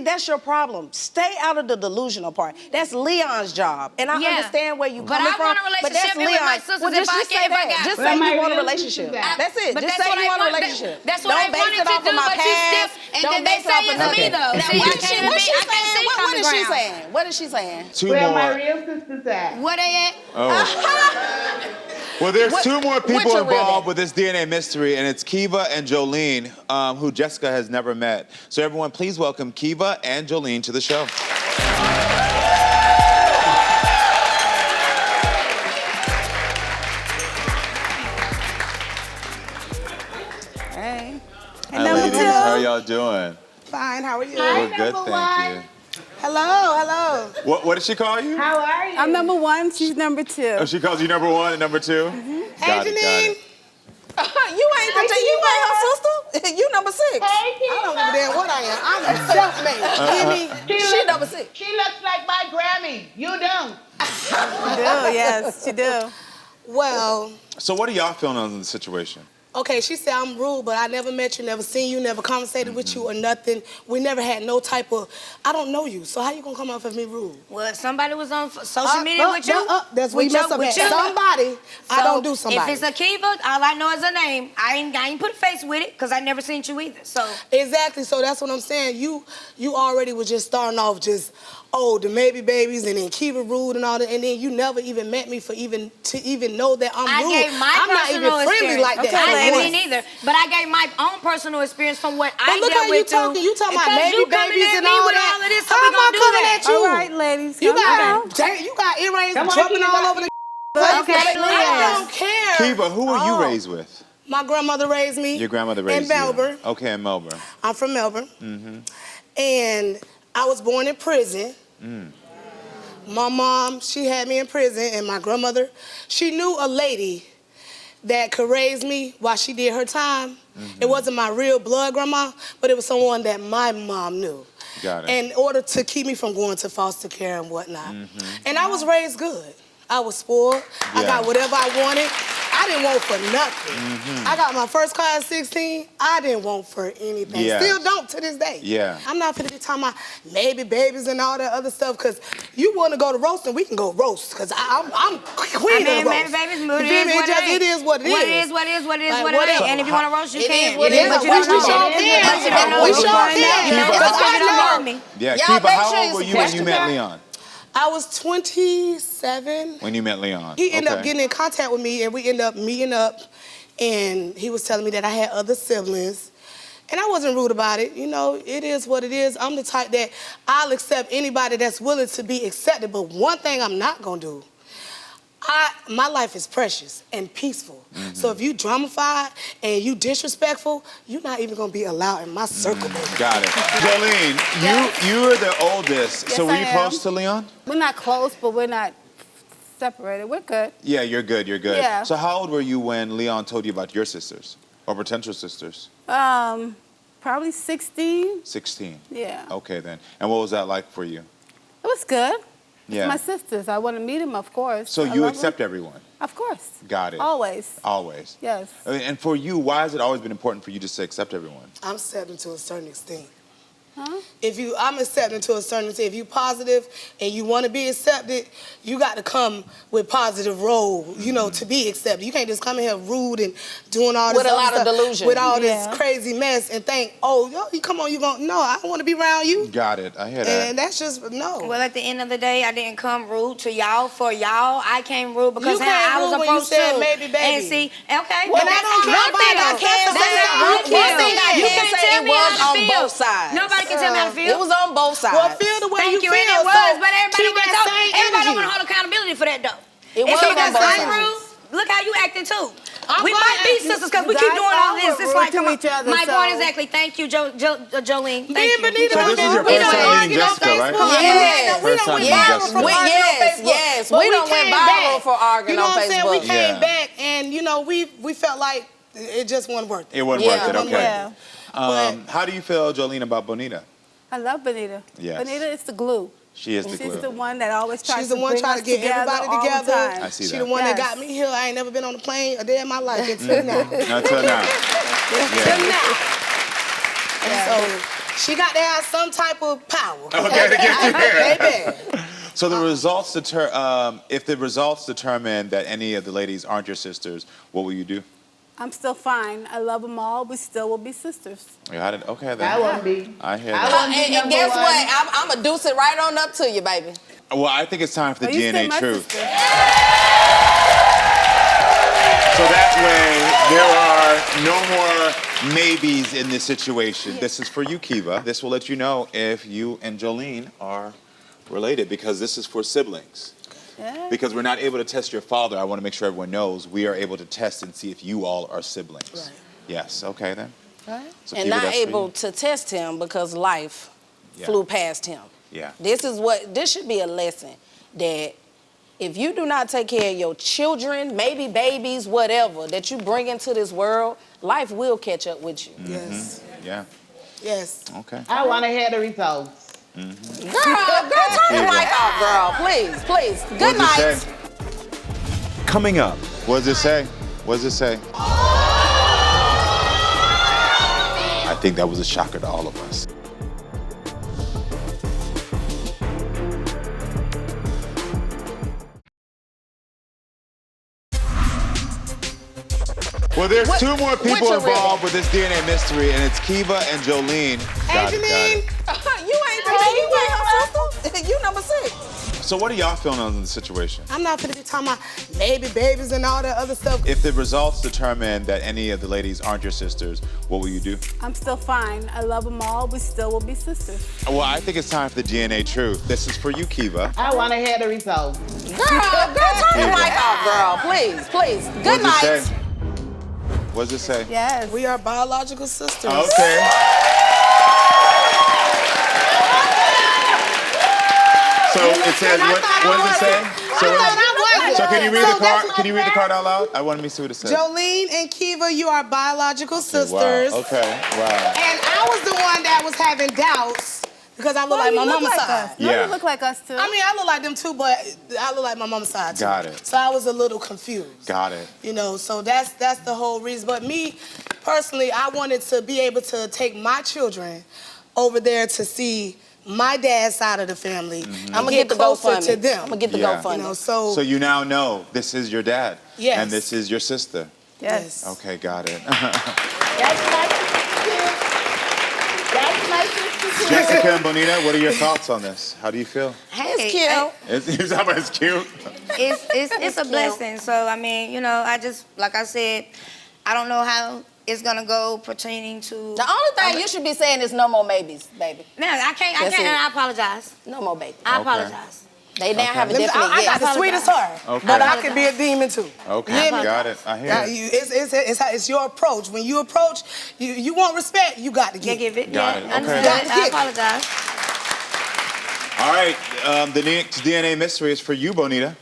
Speaker 4: That's your problem. Stay out of the delusional part. That's Leon's job. And I understand where you're coming from.
Speaker 3: But I want a relationship with my sisters if I got
Speaker 4: Just say you want a relationship. That's it.
Speaker 3: But
Speaker 4: Just
Speaker 3: that's
Speaker 4: say
Speaker 3: what
Speaker 4: you
Speaker 3: I
Speaker 4: want a
Speaker 3: want.
Speaker 4: relationship.
Speaker 3: That's what I wanted to do, but you still. And then they say it to me though.
Speaker 4: What's she saying? What is she saying? What is she saying?
Speaker 2: Two
Speaker 6: Where
Speaker 2: more.
Speaker 6: my real sisters at?
Speaker 3: Where they at?
Speaker 2: Well, there's two more
Speaker 4: what's
Speaker 2: people
Speaker 4: your real
Speaker 2: involved
Speaker 4: name?
Speaker 2: with this DNA mystery, and it's Kiva and Jolene, who Jessica has never met. So everyone, please welcome Kiva and Jolene to the show.
Speaker 5: Hey.
Speaker 2: Hi, ladies. How are y'all doing?
Speaker 5: Fine, how are you?
Speaker 2: We're good, thank you.
Speaker 5: Hello.
Speaker 2: What did she call you?
Speaker 6: How are you?
Speaker 7: I'm number one, she's number two.
Speaker 2: Oh, she calls you number one and number two? Got it, got it.
Speaker 4: You ain't her sister. You number 6.
Speaker 6: Hey,
Speaker 5: I don't give a damn what I am. I'm self-made.
Speaker 4: She number 6.
Speaker 6: She looks like my Grammy. You don't.
Speaker 7: She do, yes, she do.
Speaker 5: Well,
Speaker 2: So what are y'all feeling on the situation?
Speaker 5: Okay, she said I'm rude, but I never met you, never seen you, never conversated with you or nothing. We never had no type of, I don't know you, so how you gonna come off as me rude?
Speaker 3: Well, if somebody was on social media with you,
Speaker 5: that's what you mess up at. Somebody, I don't do somebody.
Speaker 3: If it's Akiva, all I know is her name. I ain't put a face with it, because I never seen you either, so.
Speaker 5: Exactly, so that's what I'm saying. You already was just starting off just, the maybe babies and then Kiva rude and all that, and then you never even met me to even know that I'm rude.
Speaker 3: I gave my
Speaker 5: I'm not even
Speaker 3: personal
Speaker 5: friendly
Speaker 3: experience.
Speaker 5: like that.
Speaker 3: I ain't neither, but I gave my own personal experience from what I
Speaker 5: look
Speaker 3: dealt
Speaker 5: how you
Speaker 3: with
Speaker 5: talking. You talking about
Speaker 3: because
Speaker 5: baby
Speaker 3: you coming
Speaker 5: babies
Speaker 3: at
Speaker 5: and
Speaker 3: me
Speaker 5: all
Speaker 3: with
Speaker 5: that.
Speaker 3: all of this, so
Speaker 5: How
Speaker 3: we
Speaker 5: am I
Speaker 3: gonna do
Speaker 5: coming
Speaker 3: that?
Speaker 5: at you?
Speaker 7: All right, ladies.
Speaker 5: You
Speaker 7: calm
Speaker 5: got earrings
Speaker 6: Come on,
Speaker 5: jumping
Speaker 6: Kiva.
Speaker 5: all over the place.
Speaker 3: Okay,
Speaker 5: I don't care.
Speaker 2: Kiva, who were you raised with?
Speaker 5: My grandmother raised me.
Speaker 2: Your grandmother raised
Speaker 5: in Melbourne.
Speaker 2: you. Okay, in Melbourne.
Speaker 5: I'm from Melbourne. And I was born in prison. My mom, she had me in prison, and my grandmother, she knew a lady that could raise me while she did her time. It wasn't my real blood grandma, but it was someone that my mom knew.
Speaker 2: Got it.
Speaker 5: In order to keep me from going to foster care and whatnot. And I was raised good. I was spoiled. I got whatever I wanted. I didn't want for nothing. I got my first car at 16. I didn't want for anything.
Speaker 2: Yeah.
Speaker 5: Still don't to this day.
Speaker 2: Yeah.
Speaker 5: I'm not finna be talking about maybe babies and all that other stuff, because you want to go to roasting, we can go roast, because I'm queen of the roast.
Speaker 3: Maybe babies,
Speaker 5: You feel me? It is what it is.
Speaker 3: What it is, what it is, what it is,
Speaker 5: Like,
Speaker 3: what it
Speaker 5: whatever.
Speaker 3: ain't. And if you want to roast, you can.
Speaker 4: what it is.
Speaker 3: But you
Speaker 5: We
Speaker 3: don't know.
Speaker 5: sure can.
Speaker 3: But you don't know.
Speaker 5: We sure can.
Speaker 2: Kiva,
Speaker 5: Because
Speaker 3: how-
Speaker 5: I know.
Speaker 3: me.
Speaker 2: Yeah,
Speaker 4: Y'all
Speaker 2: Kiva,
Speaker 4: make
Speaker 2: how
Speaker 4: sure
Speaker 2: old
Speaker 4: you
Speaker 2: were you when you
Speaker 4: support
Speaker 2: met
Speaker 4: her.
Speaker 2: Leon?
Speaker 5: I was 27.
Speaker 2: When you met Leon.
Speaker 5: He ended up
Speaker 2: Okay.
Speaker 5: getting in contact with me, and we ended up meeting up, and he was telling me that I had other siblings. And I wasn't rude about it. You know, it is what it is. I'm the type that I'll accept anybody that's willing to be accepted, but one thing I'm not gonna do, my life is precious and peaceful. So if you dramify and you disrespectful, you're not even gonna be allowed in my circle. baby.
Speaker 2: Got it. Jolene, you're the oldest, so
Speaker 7: Yes,
Speaker 2: were
Speaker 7: I
Speaker 2: you
Speaker 7: am.
Speaker 2: close to Leon?
Speaker 7: We're not close, but we're not separated. We're good.
Speaker 2: Yeah, you're good, you're good.
Speaker 7: Yeah.
Speaker 2: So how old were you when Leon told you about your sisters, or potential sisters?
Speaker 7: Probably 16.
Speaker 2: 16.
Speaker 7: Yeah.
Speaker 2: Okay then. And what was that like for you?
Speaker 7: It was good.
Speaker 2: Yeah.
Speaker 7: My sisters. I want to meet them, of course.
Speaker 2: So
Speaker 7: I
Speaker 2: you
Speaker 7: love
Speaker 2: accept
Speaker 7: them.
Speaker 2: everyone?
Speaker 7: Of course.
Speaker 2: Got it.
Speaker 7: Always.
Speaker 2: Always.
Speaker 7: Yes.
Speaker 2: And for you, why has it always been important for you just to accept everyone?
Speaker 5: I'm accepting to a certain extent.
Speaker 7: Huh?
Speaker 5: I'm accepting to a certain extent. If you positive and you want to be accepted, you got to come with positive role, you know, to be accepted. You can't just come in here rude and doing all this
Speaker 4: With a
Speaker 5: other
Speaker 4: lot of
Speaker 5: stuff,
Speaker 4: delusion.
Speaker 5: with all this
Speaker 7: Yeah.
Speaker 5: crazy mess and think, you come on, you going, no, I don't want to be around you.
Speaker 2: Got it. I hear that.
Speaker 5: And that's just, no.
Speaker 3: Well, at the end of the day, I didn't come rude to y'all for y'all. I came rude because
Speaker 5: You
Speaker 3: how
Speaker 5: came
Speaker 3: I was
Speaker 5: rude when you
Speaker 3: approached
Speaker 5: said
Speaker 3: too.
Speaker 5: maybe, baby.
Speaker 3: And see, okay.
Speaker 5: Well,
Speaker 3: that's
Speaker 5: I don't
Speaker 3: how
Speaker 5: care
Speaker 3: I
Speaker 5: about
Speaker 3: feel.
Speaker 5: that.
Speaker 3: That's how I
Speaker 5: One thing
Speaker 3: feel.
Speaker 5: I
Speaker 3: You
Speaker 5: can
Speaker 3: can't
Speaker 4: say
Speaker 3: tell
Speaker 4: it
Speaker 3: me how
Speaker 4: was
Speaker 3: to
Speaker 4: on
Speaker 3: feel.
Speaker 4: both sides.
Speaker 3: Nobody can tell me how to feel.
Speaker 4: It was on both sides.
Speaker 5: Well, feel the way
Speaker 3: Thank
Speaker 5: you
Speaker 3: you,
Speaker 5: feel.
Speaker 3: and it was,
Speaker 5: so
Speaker 3: but everybody
Speaker 5: keep
Speaker 3: want
Speaker 5: that
Speaker 3: to
Speaker 5: same
Speaker 3: everybody
Speaker 5: energy.
Speaker 3: want to hold accountability for that though.
Speaker 4: It
Speaker 3: If
Speaker 4: was
Speaker 3: you
Speaker 4: on
Speaker 3: got
Speaker 4: both
Speaker 3: I'm
Speaker 4: sides.
Speaker 3: rude, look how you acting too. We
Speaker 5: going
Speaker 3: might be
Speaker 5: to-
Speaker 3: sisters because we keep
Speaker 7: Guys
Speaker 3: doing all
Speaker 7: all
Speaker 3: this.
Speaker 7: were
Speaker 3: It's
Speaker 7: rude
Speaker 3: like,
Speaker 7: to
Speaker 3: come on.
Speaker 7: each other,
Speaker 3: My point
Speaker 7: so-
Speaker 3: exactly. Thank you, Jolene.
Speaker 5: Me
Speaker 3: Thank
Speaker 5: and Bonita
Speaker 2: So
Speaker 5: don't
Speaker 2: this is your
Speaker 5: we
Speaker 2: first
Speaker 5: don't
Speaker 2: time
Speaker 5: argue
Speaker 2: meeting
Speaker 5: on
Speaker 2: Jessica, right?
Speaker 5: Facebook.
Speaker 4: Yes.
Speaker 2: First time meeting
Speaker 5: viral
Speaker 2: Jessica.
Speaker 5: from arguing on Facebook.
Speaker 4: Yes.
Speaker 5: But
Speaker 4: We done went
Speaker 5: came
Speaker 4: viral
Speaker 5: back.
Speaker 4: for arguing
Speaker 5: you know
Speaker 4: on
Speaker 5: what I'm saying? We
Speaker 4: Facebook.
Speaker 5: came
Speaker 2: Yeah.
Speaker 5: back and, you know, we felt like it just wasn't worth it.
Speaker 2: It wasn't
Speaker 4: Yeah.
Speaker 2: worth it, okay.
Speaker 7: Yeah.
Speaker 2: How do you feel, Jolene, about Bonita?
Speaker 7: I love Bonita.
Speaker 2: Yes.
Speaker 7: Bonita is the glue.
Speaker 2: She is the
Speaker 7: She's
Speaker 2: glue.
Speaker 7: the one that always tries
Speaker 5: She's
Speaker 7: to
Speaker 5: the one
Speaker 7: bring
Speaker 5: trying
Speaker 7: us
Speaker 5: to get everybody
Speaker 7: all the
Speaker 5: together.
Speaker 7: time.
Speaker 2: I see
Speaker 5: She
Speaker 2: that.
Speaker 5: the one that
Speaker 7: Yes.
Speaker 5: got me here. I ain't never been on a plane a day in my life until now.
Speaker 2: Until now.
Speaker 5: Until
Speaker 2: Yeah.
Speaker 5: now. And so she got to have some type of power.
Speaker 2: Okay, to get you there.
Speaker 5: Baby.
Speaker 2: So the results if the results determine that any of the ladies aren't your sisters, what will you do?
Speaker 7: I'm still fine. I love them all. We still will be sisters.
Speaker 2: Okay then.
Speaker 6: I won't be.
Speaker 2: I hear
Speaker 6: I
Speaker 2: that.
Speaker 6: won't be
Speaker 4: And
Speaker 6: number
Speaker 4: guess
Speaker 6: one.
Speaker 4: what? I'm going to deuce it right on up to you, baby.
Speaker 2: Well, I think it's time for the
Speaker 7: Are you still
Speaker 2: DNA
Speaker 7: my
Speaker 2: truth.
Speaker 7: sister?
Speaker 2: So that way, there are no more maybes in this situation. This is for you, Kiva. This will let you know if you and Jolene are related, because this is for siblings.
Speaker 7: Yeah.
Speaker 2: Because we're not able to test your father, I want to make sure everyone knows we are able to test and see if you all are siblings.
Speaker 5: Right.
Speaker 2: Yes, okay then.
Speaker 5: Right.
Speaker 2: So
Speaker 4: And
Speaker 2: Kiva,
Speaker 4: not
Speaker 2: that's for
Speaker 4: able
Speaker 2: you.
Speaker 4: to test him because life
Speaker 2: Yeah.
Speaker 4: flew past him.
Speaker 2: Yeah.
Speaker 4: This should be a lesson that if you do not take care of your children, maybe babies, whatever, that you bring into this world, life will catch up with you.
Speaker 5: Yes.
Speaker 2: Yeah.
Speaker 5: Yes.
Speaker 2: Okay.
Speaker 6: I want to hear the results.
Speaker 4: Girl, turn the mic off, girl. Please, please. Good
Speaker 2: What does it
Speaker 4: night.
Speaker 2: say? Coming up. What does it say? What does it say? think that was a shocker to all of us. Well, there's two more people involved with this DNA mystery, and it's Kiva and Jolene.
Speaker 5: Hey, Jahnine.
Speaker 4: You ain't her sister. You number 6.
Speaker 2: So what are y'all feeling on the situation?
Speaker 5: I'm not gonna be talking about maybe babies and all that other stuff.
Speaker 2: If the results determine that any of the ladies aren't your sisters, what will you do?
Speaker 7: I'm still fine. I love them all. We still will be sisters.
Speaker 2: Well, I think it's time for the DNA truth. This is for you, Kiva.
Speaker 6: I want to hear the results.
Speaker 4: Girl, turn the mic off, girl. Please. Good night.
Speaker 2: What does it say?
Speaker 7: Yes.
Speaker 5: We are biological sisters.
Speaker 2: Okay. So it says, what does it say? So can you read the card? Can you read the card out loud? I want to see what it says.
Speaker 5: Jolene and Kiva, you are biological sisters.
Speaker 2: Wow. Okay. Wow.
Speaker 5: And I was the one that was having doubts because I look like my mama's side.
Speaker 7: No,
Speaker 2: Yeah.
Speaker 7: you look like us too.
Speaker 5: I mean, I look like them too, but I look like my mama's side too.
Speaker 2: Got it.
Speaker 5: So I was a little confused.
Speaker 2: Got it.
Speaker 5: You know, so that's the whole reason. But me, personally, I wanted to be able to take my children over there to see my dad's side of the family.
Speaker 4: I'm gonna
Speaker 5: get
Speaker 4: the
Speaker 5: closer
Speaker 4: GoFundMe.
Speaker 5: to them.
Speaker 4: I'm gonna get the
Speaker 2: Yeah.
Speaker 4: GoFundMe.
Speaker 5: You know, so
Speaker 2: you now know this is your dad.
Speaker 5: Yes.
Speaker 2: And this is your sister.
Speaker 7: Yes.
Speaker 2: Okay, got it.
Speaker 6: That's my sister. That's my sister.
Speaker 2: Jessica and Bonita, what are your thoughts on this? How do you feel?
Speaker 3: Hey,
Speaker 4: It's cute.
Speaker 2: It's cute.
Speaker 3: It's a blessing. So I mean, you know, I just like I said, I don't know how it's gonna go pertaining to.
Speaker 4: The only thing you should be saying is no more babies, baby.
Speaker 3: Man, I can't,
Speaker 4: That's
Speaker 3: and
Speaker 4: it.
Speaker 3: I apologize.
Speaker 4: No more babies.
Speaker 3: I
Speaker 2: Okay.
Speaker 3: apologize.
Speaker 4: They now have a definite
Speaker 5: I got the
Speaker 4: yes.
Speaker 5: sweetest heart,
Speaker 2: Okay.
Speaker 5: but I could be a demon too.
Speaker 2: Okay,
Speaker 5: Yeah,
Speaker 2: got it. I hear
Speaker 5: Yeah,
Speaker 2: it.
Speaker 5: it's your approach. When you approach, you want respect, you got to
Speaker 3: Yeah,
Speaker 5: give.
Speaker 3: give it.
Speaker 2: Got
Speaker 3: Yeah,
Speaker 2: it.
Speaker 3: understood.
Speaker 2: Okay.
Speaker 3: I apologize.
Speaker 2: All right, the next DNA mystery is for you, Bonita.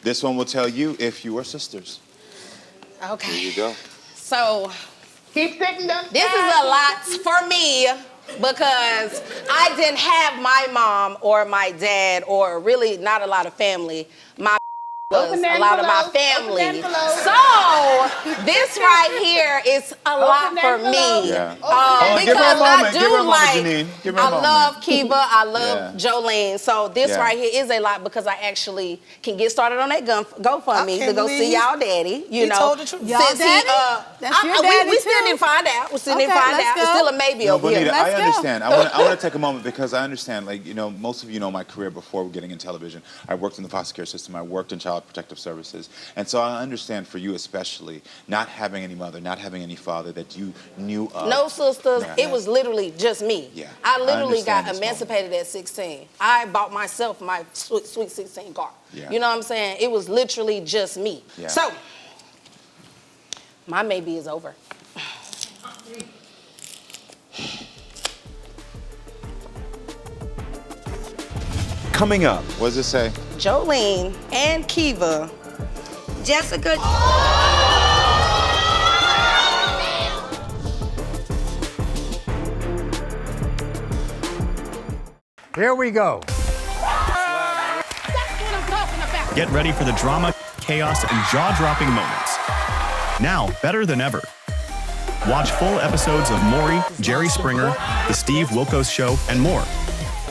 Speaker 2: This one will tell you if you are sisters.
Speaker 4: Okay.
Speaker 2: Here you go.
Speaker 4: So
Speaker 6: Keep sitting them.
Speaker 4: this is a lot for me because I didn't have my mom or my dad or really not a lot of family. My was
Speaker 6: Open the
Speaker 4: a lot of my
Speaker 6: envelope. Open
Speaker 4: family.
Speaker 6: the envelope.
Speaker 4: So this right here is a lot
Speaker 6: the
Speaker 4: for
Speaker 6: envelope.
Speaker 4: me.
Speaker 2: Yeah.
Speaker 6: Oh,
Speaker 2: give her a
Speaker 4: Because
Speaker 2: moment.
Speaker 4: I
Speaker 2: Give her a
Speaker 4: do
Speaker 2: moment,
Speaker 4: like,
Speaker 2: Jahnine. Give her a
Speaker 4: I
Speaker 2: moment.
Speaker 4: love Kiva, I love
Speaker 2: Yeah.
Speaker 4: Jolene. So this
Speaker 2: Yeah.
Speaker 4: right here is a lot because I actually can get started on that GoFundMe
Speaker 5: I
Speaker 4: to
Speaker 5: can't
Speaker 4: go see
Speaker 5: believe
Speaker 4: y'all daddy. You
Speaker 5: he
Speaker 4: know,
Speaker 5: told the truth.
Speaker 7: Y'all
Speaker 4: Since
Speaker 7: daddy? That's your daddy
Speaker 4: we still
Speaker 7: too?
Speaker 4: didn't find out. We still didn't
Speaker 7: Okay,
Speaker 4: find
Speaker 7: let's
Speaker 4: out. It's
Speaker 7: go.
Speaker 4: still a maybe
Speaker 2: No,
Speaker 4: over here.
Speaker 2: Bonita, I
Speaker 7: Let's go.
Speaker 2: understand. I want to take a moment because I understand, like, you know, most of you know my career before getting in television. I worked in the foster care system. I worked in child protective services. And so I understand for you especially, not having any mother, not having any father that you knew of.
Speaker 4: No sisters.
Speaker 2: Yeah.
Speaker 4: It was literally just me.
Speaker 2: Yeah,
Speaker 4: I
Speaker 2: I
Speaker 4: literally
Speaker 2: understand
Speaker 4: got
Speaker 2: this
Speaker 4: emancipated at 16. I bought myself my sweet 16 car.
Speaker 2: Yeah.
Speaker 4: You know what I'm saying? It was literally just me.
Speaker 2: Yeah.
Speaker 4: So, my maybe is over.
Speaker 1: Coming up,
Speaker 2: What does it say?
Speaker 4: Jolene and Kiva.
Speaker 3: Jessica.
Speaker 10: Here we go.
Speaker 8: Get ready for the drama, chaos, and jaw-dropping moments. Now, better than ever. Watch full episodes of Maury, Jerry Springer, The Steve Wilkos Show, and more.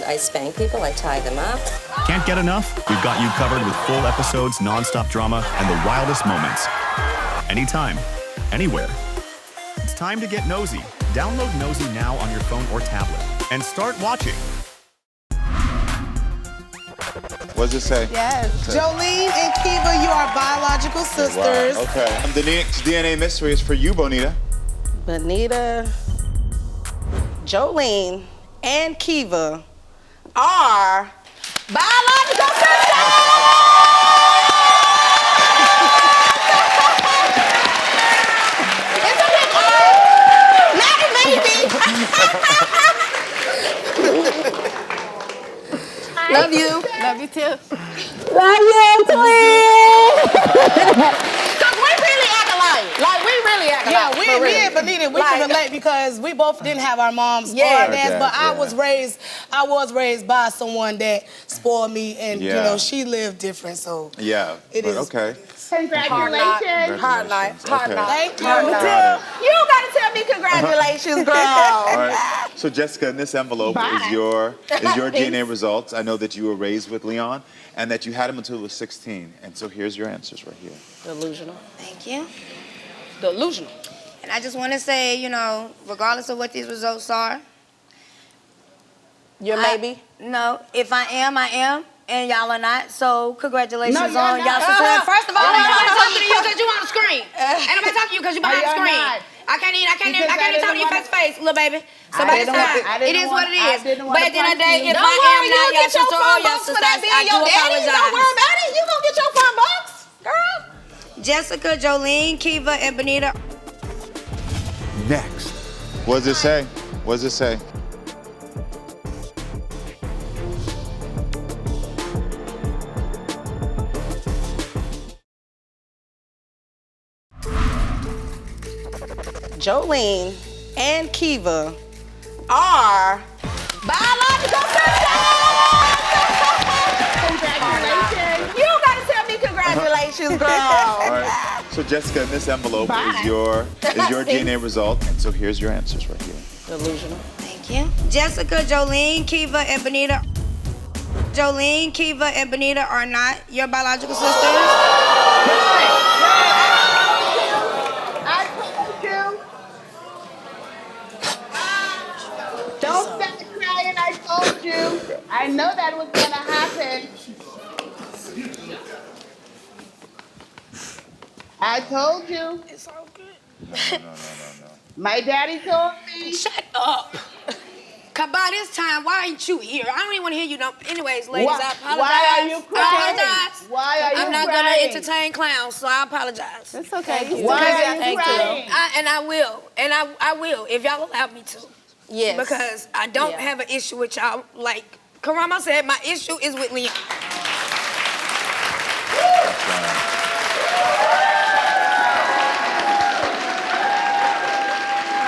Speaker 9: I spank people, I tie them up.
Speaker 8: Can't get enough? We've got you covered with full episodes, non-stop drama, and the wildest moments. Anytime, anywhere. It's time to get nosy. Download Nosey now on your phone or tablet and start watching.
Speaker 2: What does it say?
Speaker 7: Yes.
Speaker 5: Jolene and Kiva, you are biological sisters.
Speaker 2: Wow. Okay. The next DNA mystery is for you, Bonita.
Speaker 4: Bonita, Jolene, and Kiva are biological sisters! It's a big R, not a baby. Love you.
Speaker 7: Love you too.
Speaker 4: Love you, twin. Cause we really act alike. Like we really act
Speaker 5: Yeah,
Speaker 4: alike.
Speaker 5: me
Speaker 4: for real.
Speaker 5: and Bonita, we can relate because we both didn't have our moms or
Speaker 4: Yeah.
Speaker 5: our dads,
Speaker 2: Okay,
Speaker 5: but I
Speaker 2: yeah.
Speaker 5: was raised by someone that spoiled me, and you
Speaker 2: Yeah.
Speaker 5: know she lived different, so
Speaker 2: Yeah.
Speaker 5: It
Speaker 2: but
Speaker 5: is.
Speaker 2: okay.
Speaker 6: Congratulations.
Speaker 4: Hard night. Hard
Speaker 2: Okay.
Speaker 4: night.
Speaker 5: Thank you.
Speaker 4: Hard night.
Speaker 2: Got it.
Speaker 4: You don't got to tell me congratulations, girl.
Speaker 2: All right. So Jessica, in this envelope
Speaker 6: Bye.
Speaker 2: is your DNA results. I know that you were raised with Leon and that you had him until he was 16. And so here's your answers right here.
Speaker 4: Delusional.
Speaker 3: Thank you.
Speaker 4: Delusional.
Speaker 3: And I just want to say, you know, regardless of what these results are,
Speaker 4: Your maybe?
Speaker 3: no, if I am, I am, and y'all are not. So congratulations
Speaker 6: No, you're
Speaker 3: on y'all
Speaker 6: not.
Speaker 3: sisterhood. First of all,
Speaker 6: You're
Speaker 3: ain't nobody
Speaker 6: not.
Speaker 3: talking to you because you on the screen. Ain't nobody talking to you because you behind the
Speaker 6: You're
Speaker 3: screen.
Speaker 6: not.
Speaker 3: I can't even
Speaker 6: Because
Speaker 3: talk to you face to face, little baby. So
Speaker 6: I
Speaker 3: by
Speaker 6: didn't
Speaker 3: this time,
Speaker 6: want- I didn't
Speaker 3: it is
Speaker 6: want-
Speaker 3: what it
Speaker 6: I
Speaker 3: is.
Speaker 6: didn't
Speaker 3: But
Speaker 6: want
Speaker 3: at the end of the
Speaker 6: to
Speaker 3: day,
Speaker 6: punch you.
Speaker 3: if
Speaker 4: Don't
Speaker 3: I
Speaker 4: worry,
Speaker 3: am not
Speaker 4: you'll
Speaker 3: your
Speaker 4: get your
Speaker 3: sister or
Speaker 4: fun
Speaker 3: your
Speaker 4: box for
Speaker 3: sister,
Speaker 4: that
Speaker 3: I
Speaker 4: being
Speaker 3: do
Speaker 4: your daddy.
Speaker 3: apologize.
Speaker 4: Don't worry about it. You gonna get your fun box, girl.
Speaker 3: Jessica, Jolene, Kiva, and Bonita.
Speaker 2: Next. What does it say? What does it say?
Speaker 4: Jolene and Kiva are biological sisters.
Speaker 6: Congratulations.
Speaker 4: You don't got to tell me congratulations, girl.
Speaker 2: All right. So Jessica, in this envelope is your DNA result. And so here's your answers right here.
Speaker 4: Delusional.
Speaker 3: Thank you. Jessica, Jolene, Kiva, and Bonita. Jolene, Kiva, and Bonita are not your biological sisters.
Speaker 6: I told you. Don't start crying. I told you. I know that was gonna happen. I told you.
Speaker 3: It's all good.
Speaker 2: No.
Speaker 6: My daddy told me.
Speaker 3: Shut up. Cause by this time, why ain't you here? I don't even want to hear you. Anyways, ladies,
Speaker 6: Why-
Speaker 3: I apologize.
Speaker 6: why are you crying?
Speaker 3: I apologize.
Speaker 6: Why are you
Speaker 3: I'm not
Speaker 6: crying?
Speaker 3: gonna entertain clowns, so I apologize.
Speaker 4: It's okay.
Speaker 6: Why are you crying?
Speaker 3: I will, and I will if y'all allow me to.
Speaker 4: Yes.
Speaker 3: Because I don't
Speaker 4: Yeah.
Speaker 3: have an issue with y'all. Like Karamo said, my issue is with Leon.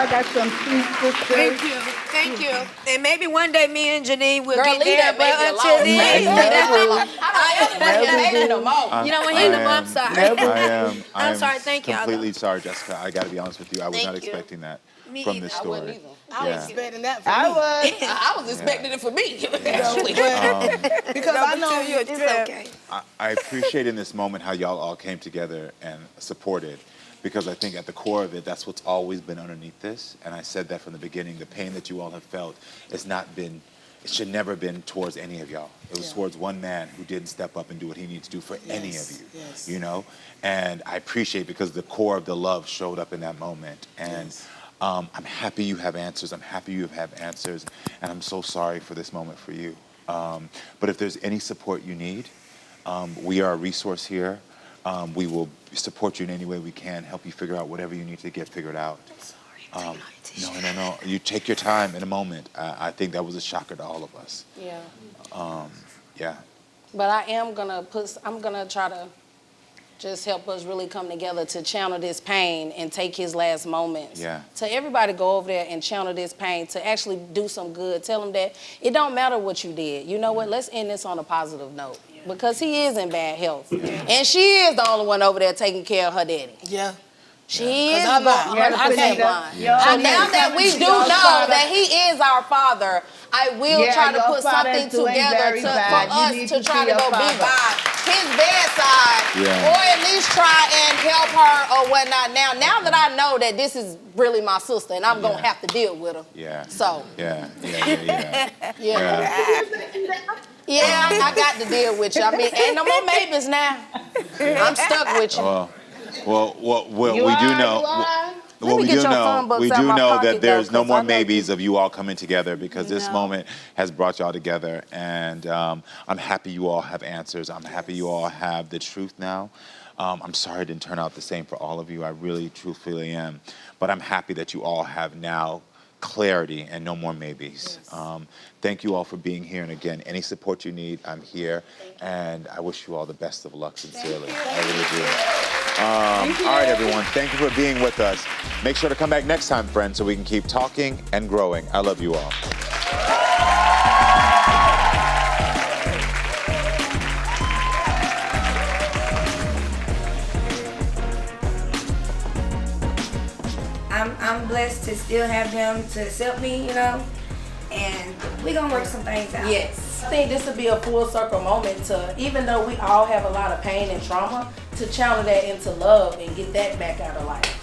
Speaker 6: I got some sweet sisters.
Speaker 3: Thank you. Thank you. And maybe one day me and Jahnine will
Speaker 4: Girl,
Speaker 3: get
Speaker 4: leave
Speaker 3: there,
Speaker 4: that
Speaker 3: but
Speaker 4: baby
Speaker 3: until
Speaker 4: alone.
Speaker 3: then,
Speaker 4: I don't want your baby no more.
Speaker 3: you don't want to hear no more. I'm sorry.
Speaker 2: I
Speaker 3: I'm
Speaker 2: am
Speaker 3: sorry. Thank you.
Speaker 2: completely sorry, Jessica. I got to be honest with you. I was
Speaker 3: Thank
Speaker 2: not
Speaker 3: you.
Speaker 2: expecting that
Speaker 3: Me
Speaker 2: from
Speaker 3: either.
Speaker 2: this
Speaker 3: I
Speaker 2: story.
Speaker 4: wouldn't either.
Speaker 5: I was expecting that from
Speaker 6: I
Speaker 5: me.
Speaker 6: was.
Speaker 4: I was expecting it for me. Actually.
Speaker 5: Because I know
Speaker 3: It's okay.
Speaker 2: I appreciate in this moment how y'all all came together and supported, because I think at the core of it, that's what's always been underneath this. And I said that from the beginning. The pain that you all have felt, it should never been towards any of y'all. It was towards one man who didn't step up and do what he needed to do for any of you.
Speaker 5: Yes.
Speaker 2: You know? And I appreciate because the core of the love showed up in that moment. And I'm happy you have answers. I'm happy you have answers. And I'm so sorry for this moment for you. But if there's any support you need, we are a resource here. We will support you in any way we can, help you figure out whatever you need to get figured out. No. You take your time in a moment. I think that was a shocker to all of us.
Speaker 4: Yeah.
Speaker 2: Yeah.
Speaker 4: But I'm gonna try to just help us really come together to channel this pain and take his last moments.
Speaker 2: Yeah.
Speaker 4: To everybody go over there and channel this pain, to actually do some good. Tell him that it don't matter what you did. You know what? Let's end this on a positive note. Because he is in bad health. And she is the only one over there taking care of her daddy.
Speaker 5: Yeah.
Speaker 4: She is
Speaker 5: I'm
Speaker 4: blind.
Speaker 5: blind.
Speaker 4: 100% blind. So now that we do know that he is our father, I will try to
Speaker 6: your
Speaker 4: put something
Speaker 6: father's doing
Speaker 4: together
Speaker 6: very
Speaker 4: for
Speaker 6: bad. You
Speaker 4: us
Speaker 6: need
Speaker 4: to
Speaker 6: to
Speaker 4: try
Speaker 6: see
Speaker 4: to go
Speaker 6: your
Speaker 4: be
Speaker 6: father.
Speaker 4: by his bedside,
Speaker 2: Yeah.
Speaker 4: or at least try and help her or whatnot. Now that I know that this is really my sister and I'm gonna have to deal with her.
Speaker 2: Yeah.
Speaker 4: So
Speaker 2: Yeah.
Speaker 4: yeah, I got to deal with you. I mean, ain't no more maybes now. I'm stuck with you.
Speaker 2: Well, we do know.
Speaker 4: Let me get your phone books
Speaker 2: we
Speaker 4: out
Speaker 2: do
Speaker 4: my
Speaker 2: know
Speaker 4: pocket,
Speaker 2: that there's
Speaker 4: though,
Speaker 2: no
Speaker 4: 'cause
Speaker 2: more
Speaker 4: I know
Speaker 2: maybes of you all coming together, because this moment has brought y'all together, and I'm happy you all have answers. I'm happy you all have the truth now. I'm sorry it didn't turn out the same for all of you. I really, truthfully am. But I'm happy that you all have now clarity and no more maybes. Thank you all for being here. And again, any support you need, I'm here. And I wish you all the best of luck, sincerely. I really do. All right, everyone. Thank you for being with us. Make sure to come back next time, friends, so we can keep talking and growing. I love you all.
Speaker 3: I'm blessed to still have them to accept me, you know, and we gonna work some things out.
Speaker 4: Yes. I think this would be a full circle moment to, even though we all have a lot of pain and trauma, to channel that into love and get that back out of life.